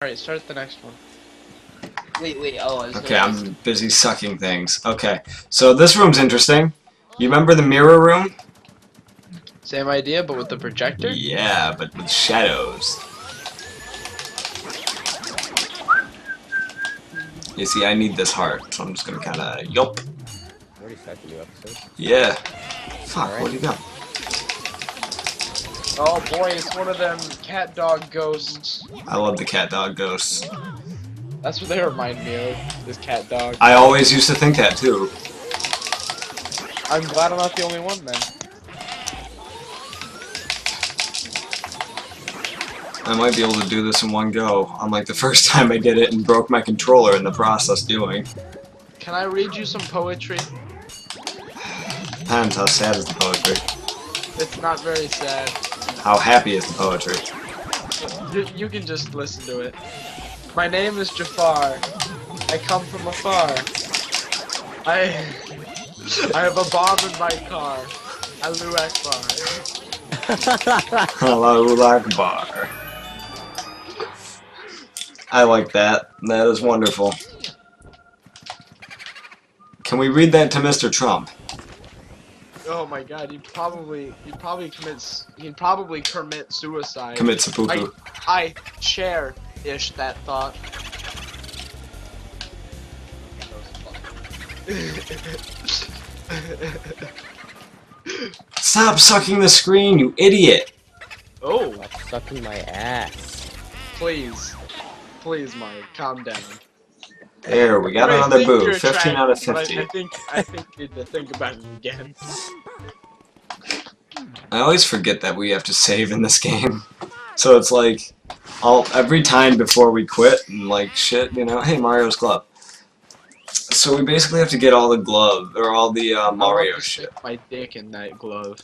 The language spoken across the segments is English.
Alright, start the next one. Wait, oh, I was Okay, I'm busy sucking things. Okay, so this room's interesting. You remember the mirror room? Same idea, but with the projector? Yeah, but with shadows. You see, I need this heart, so I'm just gonna kinda, yup. Already started the new episode. Yeah. Fuck, Alright. where'd he go? Oh boy, it's one of them cat dog ghosts. I love the cat dog ghosts. That's what they remind me of, this cat dog. I always used to think that too. I'm glad I'm not the only one then. I might be able to do this in one go, unlike the first time I did it and broke my controller in the process doing. Can I read you some poetry? Depends how sad is the poetry. It's not very sad. How happy is the poetry? You can just listen to it. My name is Jafar. I come from afar. I have a bomb in my car. Allahu Akbar. Allahu Akbar. I like that. That is wonderful. Can we read that to Mr. Trump? Oh my god, he'd probably commit suicide. Commit seppuku. I cherish that thought. Stop sucking the screen, you idiot! Oh, Stop sucking my ass. please, Mike, calm down. There, we got I another think boo. you're 15 out of attractive, 50. but I think you need to think about it again. I always forget that we have to save in this game. So it's like, every time before we quit, and like, shit, you know, hey, Mario's glove. So we basically have to get all the glove, or all the Mario shit. Stick my dick in that glove.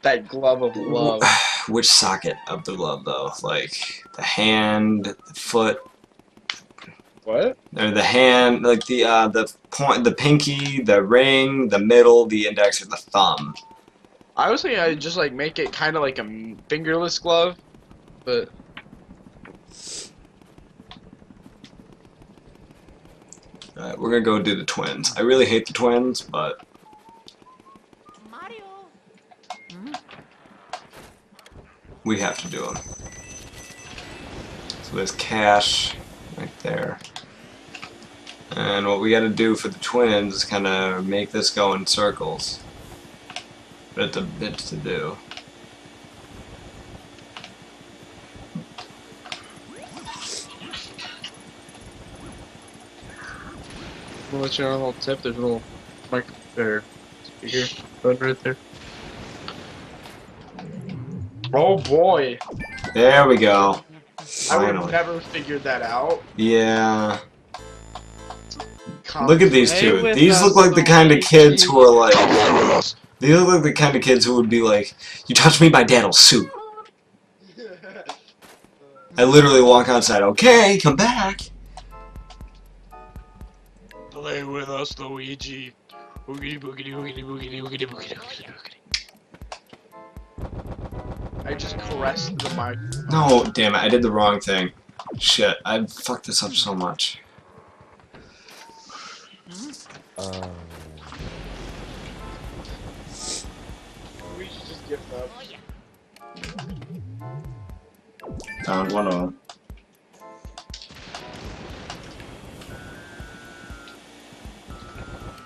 That glove of love. Which socket of the glove, though? Like, the hand, the foot, What? or the hand, like the point, the pinky, the ring, the middle, the index, or the thumb. I was thinking I'd just like make it kind of like a fingerless glove, but Alright, we're gonna go do the twins. I really hate the twins, but Mario. we have to do them. So there's cash right there. And what we gotta do for the twins is kind of make this go in circles. But it's a bit to do. we'll let you know a little tip. There's a little mic there, speaker button right there. Oh boy! There we go. I would have Finally. never figured that out. Yeah. Come Look at these play two. with These us, look like the kind of Luigi. kids who are like... These look like the kind of kids who would be like, you touch me, my dad'll sue. I literally walk outside, okay, come back. Play with us, Luigi. Boogity boogity boogity boogity boogity boogity boogity boogity. I just caressed the mic. No, damn it, I did the wrong thing. Shit, I fucked this up so much. Luigi just gives up. Found one of them.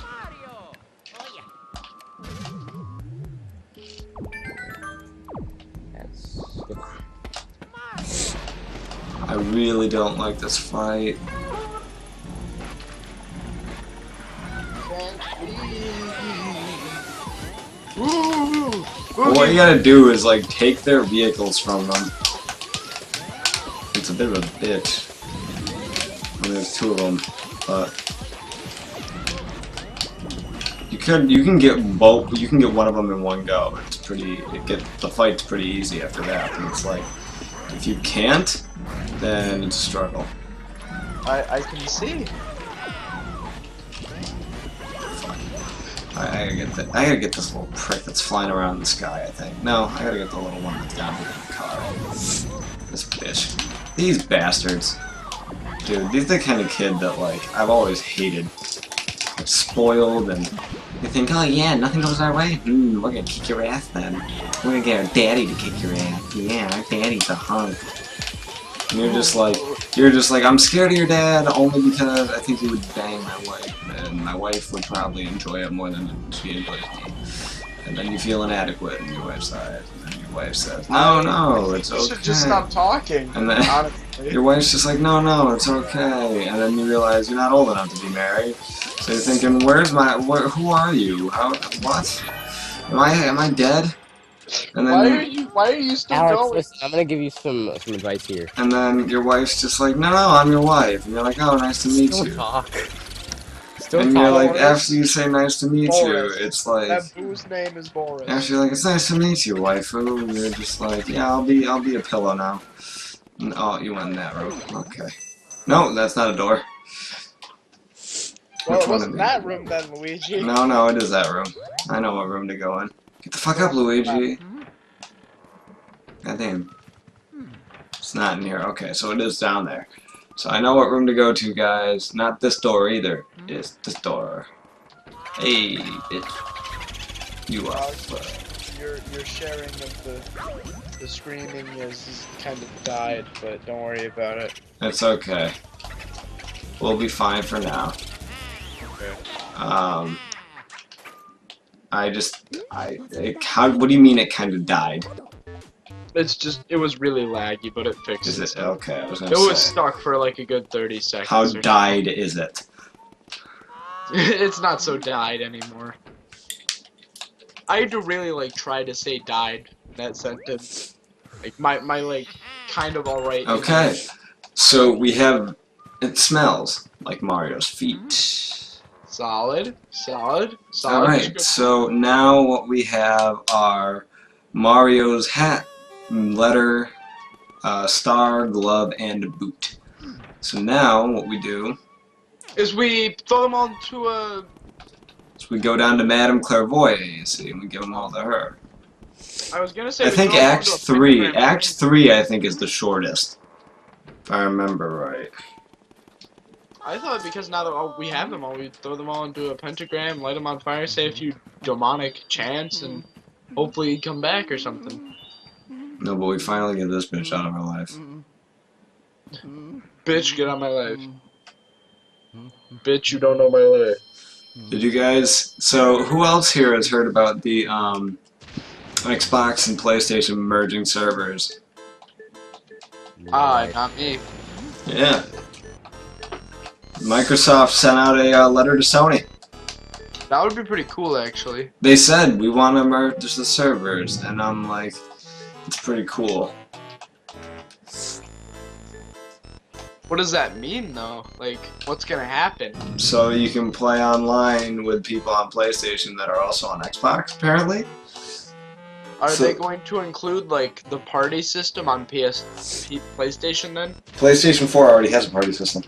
Mario. Oh yeah. That's good. I really don't like this fight. What you gotta do is like take their vehicles from them. It's a bit of a bitch. I mean, there's two of them, but you can get both. You can get one of them in one go. It's pretty. The fight's pretty easy after that. And it's like if you can't, then it's a struggle. I can see. I gotta get this little prick that's flying around the sky, I think. No, I gotta get the little one that's down here in the car. This bitch. These bastards. Dude, these are the kind of kid that, like, I've always hated. Like, spoiled, and you think, oh yeah, nothing goes our way? We're gonna kick your ass then. We're gonna get our daddy to kick your ass. Yeah, our daddy's a hunk. And you're just like, I'm scared of your dad only because I think he would bang my wife, and my wife would probably enjoy it more than she enjoys me. And then you feel inadequate, and your wife sighs, and then your wife says, no, it's okay. You should just stop talking. And then honestly. your wife's just like, no, it's okay. And then you realize you're not old enough to be married. So you're thinking, who are you? What? Am I dead? And then Why are you still Alex, going? listen, I'm gonna give you some advice here. And then your wife's just like, no, I'm your wife. And you're like, oh, nice to meet Don't you. talk. Still And you're like, Boris. after you say nice to meet Boris. you, it's like, That boo's name is Boris. after you're like, it's nice to meet you, waifu. And you're just like, yeah, I'll be a pillow now. And, oh, you went in that room. Okay. No, that's not a door. Well, Which it one wasn't of that room then, Luigi. No, it is that room. I know what room to go in. Get the fuck up, Luigi. God damn. It's not in here. Okay, so it is down there. So I know what room to go to, guys. Not this door either. It's this door. Hey, bitch. You are. Your sharing of the screaming is kind of died, but don't worry about it. It's okay. We'll be fine for now. Okay. What do you mean it kind of died? It's just, it was really laggy, but it fixed Is it itself. okay? I was It gonna was say. stuck for like a good 30 seconds. How or died is it? something. It's not so died anymore. I had to really like try to say died in that sentence. Like my like kind of alright. Okay. So we have. It smells like Mario's feet. Solid. Alright, so now what we have are Mario's hat, letter, star, glove, and boot. So now what we do is we throw them all into a. is we go down to Madame Clairvoyance and we give them all to her. I was gonna say. I we think throw 'em Act onto a 3, pentagram. Act 3 I think is the shortest. If I remember right. I thought because now that we have them all, we throw them all into a pentagram, light them on fire, say a few demonic chants, and hopefully he'd come back or something. No, but we finally get this bitch out of our life. Bitch, get out of my life. Bitch, you don't know my life. Did you guys? So who else here has heard about the Xbox and PlayStation merging servers? Not me. Yeah. Microsoft sent out a letter to Sony. That would be pretty cool, actually. They said we want to merge the servers, and I'm like, it's pretty cool. What does that mean, though? Like, what's gonna happen? So you can play online with people on PlayStation that are also on Xbox, apparently. Are So- they going to include, like, the party system on PlayStation, then? PlayStation 4 already has a party system.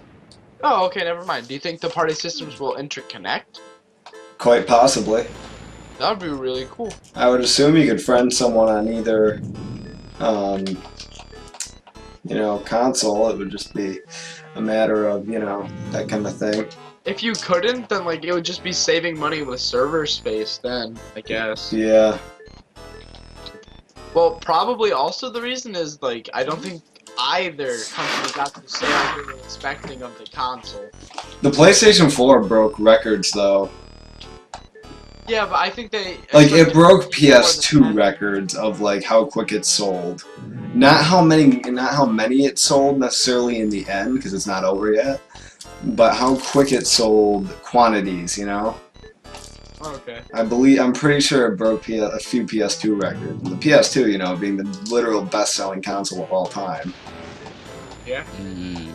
Oh, okay, never mind. Do you think the party systems will interconnect? Quite possibly. That would be really cool. I would assume you could friend someone on either, console. It would just be a matter of, that kind of thing. If you couldn't, then, like, it would just be saving money with server space, then, I guess. Yeah. Well, probably also the reason is, like, I don't think either company got the sales they were expecting of the console. The PlayStation 4 broke records, though. Yeah, but I think they... Like, it broke more PS2 than- records of, like, how quick it sold. Not how many it sold necessarily in the end, because it's not over yet, but how quick it sold quantities, Okay. I'm pretty sure it broke a few PS2 records. And the PS2, being the literal best-selling console of all time. Yeah. Mm.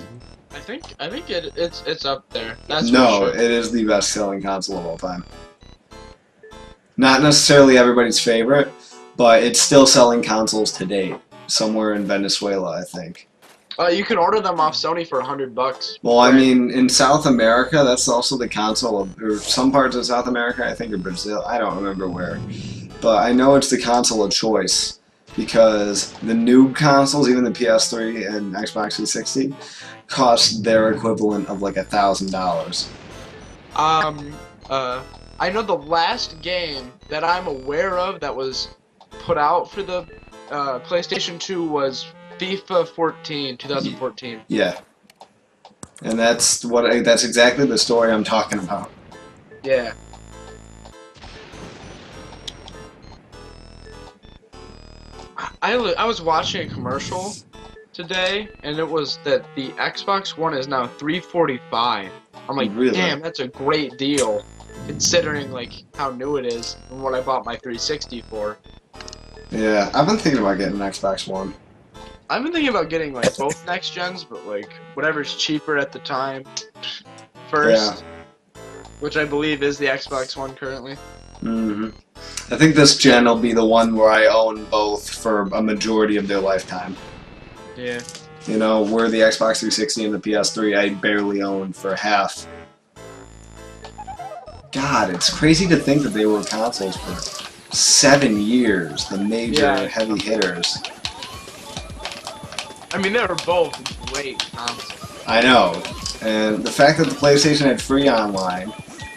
I think it's up there. That's No, for sure. it is the best-selling console of all time. Not necessarily everybody's favorite, but it's still selling consoles to date. Somewhere in Venezuela, I think. You can order them off Sony for $100. Well, I Right. mean, in South America, that's also the console of, or some parts of South America, I think, or Brazil, I don't remember where. But I know it's the console of choice because the new consoles, even the PS3 and Xbox 360, cost their equivalent of like $1,000. I know the last game that I'm aware of that was put out for the PlayStation 2 was FIFA 2014. Yeah, and that's exactly the story I'm talking about. Yeah. I was watching a commercial today, and it was that the Xbox One is now $345. I'm like, Really? damn, that's a great deal, considering like how new it is and what I bought my 360 for. Yeah, I've been thinking about getting an Xbox One. I've been thinking about getting like both next gens, but like whatever's cheaper at the time first, which I believe is the Xbox One currently. hmm I think this gen will be the one where I own both for a majority of their lifetime. Yeah. You know, where the Xbox 360 and the PS3 I barely owned for half. God, it's crazy to think that they were consoles for 7 years, the major heavy hitters. I mean, they were both great consoles. I know, and the fact that the PlayStation had free online,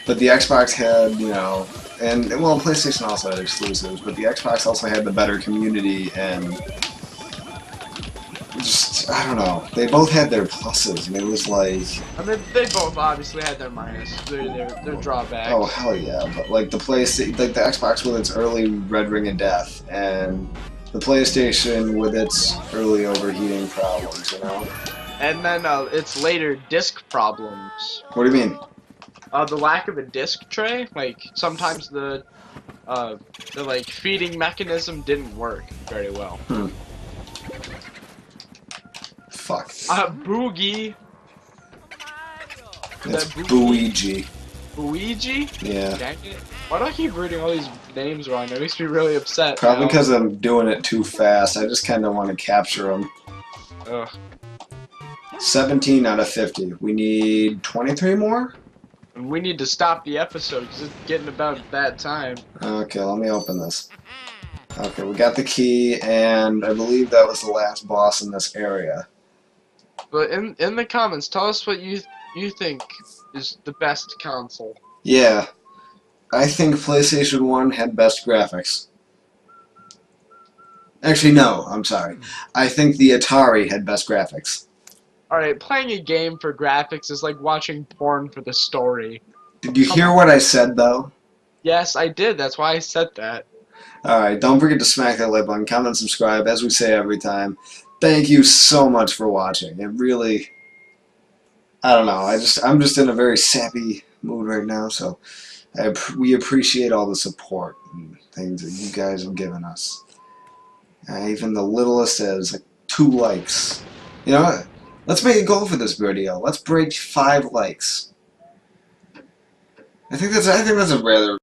but the Xbox had, you know, and well, PlayStation also had exclusives, but the Xbox also had the better community and just, I don't know, they both had their pluses, and it was like... I mean, they both obviously had their minus, their drawbacks. Oh, hell yeah, but like the PlayStation, like the Xbox with its early Red Ring of Death, and the PlayStation with its early overheating problems, you know? And then its later disc problems. What do you mean? The lack of a disc tray, like sometimes the like feeding mechanism didn't work very well. Fuck. Boogie. It's Luigi. Luigi? Yeah. Dang it. Why do I keep reading all these names wrong? That makes me really upset. Probably now. because I'm doing it too fast. I just kind of want to capture them. Ugh. 17 out of 50. We need 23 more? We need to stop the episode because it's getting about that time. Okay, let me open this. Okay, we got the key, and I believe that was the last boss in this area. But in the comments, tell us what you think is the best console. Yeah, I think PlayStation 1 had best graphics. Actually, no, I'm sorry. I think the Atari had best graphics. Alright, playing a game for graphics is like watching porn for the story. Did you hear what I said, though? Yes, I did. That's why I said that. Alright, don't forget to smack that like button, comment, subscribe, as we say every time. Thank you so much for watching. It really... I don't know, I'm just in a very sappy mood right now, so we appreciate all the support and things that you guys have given us. Even the littlest as like 2 likes. You know what? Let's make a goal for this video. Let's break 5 likes. I think that's a rather